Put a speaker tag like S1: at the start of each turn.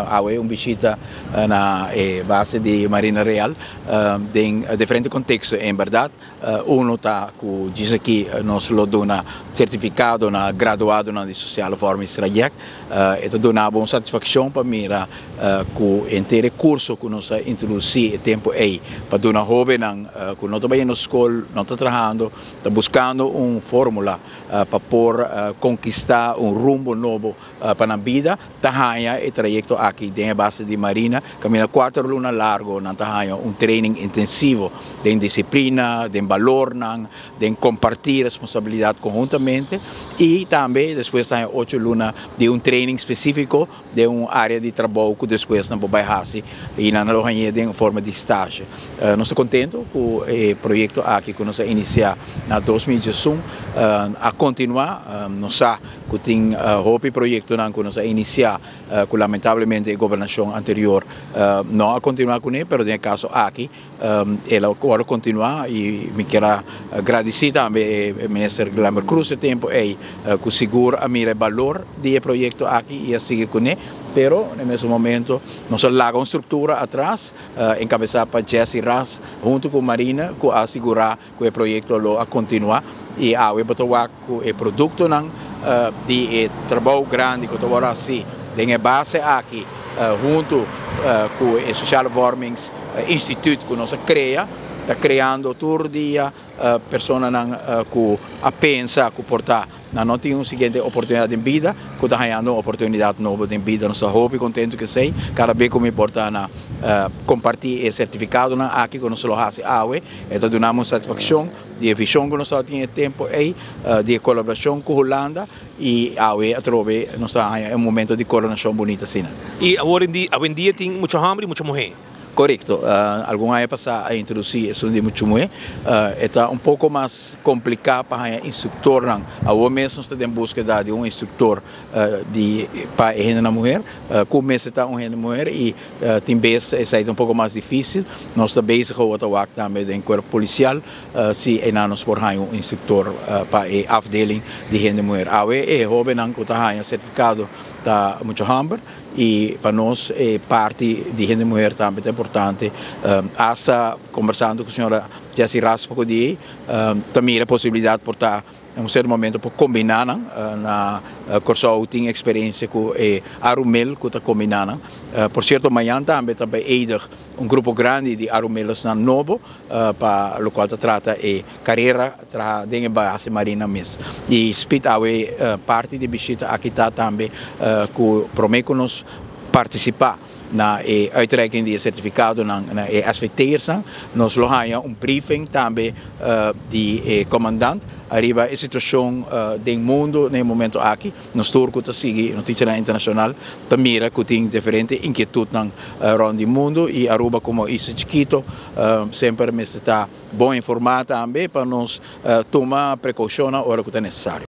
S1: Awe visita na base de Marina Real em diferentes contextos, em verdade. Uno está que diz aqui nós lo dona certificado na graduado na social formas traject. Isso dona uma satisfação para mim que inteiro curso que nós introduzimos tempo aí para dona jovem que não está bem na escola, não está trabalhando, está buscando uma fórmula para por conquistar um rumo novo para a vida. Tahanha e trajecto aqui dentro da base de Marina, caminha 4 lunas largo, na tahanha training intensivo de disciplina, de valor, de compartir responsabilidade conjuntamente e também depois tem 8 lunas de training específico de área de trabalho que depois não vai fazer e na loja de forma de estágio. Nós estamos contentos com o projeto aqui que nós iniciamos na 2018 a continuar. Nós sabemos que tem outro projeto que nós iniciamos que lamentavelmente a governação anterior não a continuar com ele, mas no caso aqui ela agora continuar e me quero agradecer também ao ministro Guilherme Cruz tempo que segura a mira valor do projeto aqui e a seguir com ele. Pero, no mesmo momento, nós largamos uma estrutura atrás, encabeçada por Jesse Ras, junto com Marina, que assegurar que o projeto a continuar. E a o produto de trabalho grande que eu assim, tem base aqui, junto com o Social Warming Institute que nós criamos, está criando todo dia pessoas que pensam que portar não tem uma seguinte oportunidade de vida, que está ganhando uma oportunidade nova de vida. Nós estamos contentes que sei, cada vez que me importa compartilhar esse certificado aqui que nós fazemos AWE, então damos satisfação de visão que nós temos tempo aí, de colaboração com a Holanda e AWE atrove nós é um momento de coronação bonita assim.
S2: E hoje em dia tem muita hambre e muita mulher.
S1: Correcto. Alguma vez passada a introduzir isso de muito muito, está um pouco mais complicado para o instrutor. Agora mesmo está em busca de um instrutor para a gente na mulher. Como está uma gente mulher e tem vezes é um pouco mais difícil. Nós estamos bezig também em corpo policial, se nós por um instrutor para a afdeling de gente mulher. Agora é jovem que está certificado está muito hambre e para nós parte de gente mulher também é importante. Hasta conversando com a senhora Jessie Raspa também a possibilidade de estar em certo momento para combinar na Corsou tem experiência com Arumel que está combinando. Por certo, amanhã também eider grupo grande de Arumelos na novo para o qual trata carreira dentro da base Marina mesmo. E spitawe parte de visita aqui está também que promete nos participar na uitreiking de certificado na aspecteersen. Nós temos briefing também de comandante arriba a situação do mundo no momento aqui. Nós turcos a seguir notícia internacional também que tem diferente inquietude rond o mundo e Aruba como isso chiquito sempre está bom informado também para nós tomar precaução na hora que é necessário.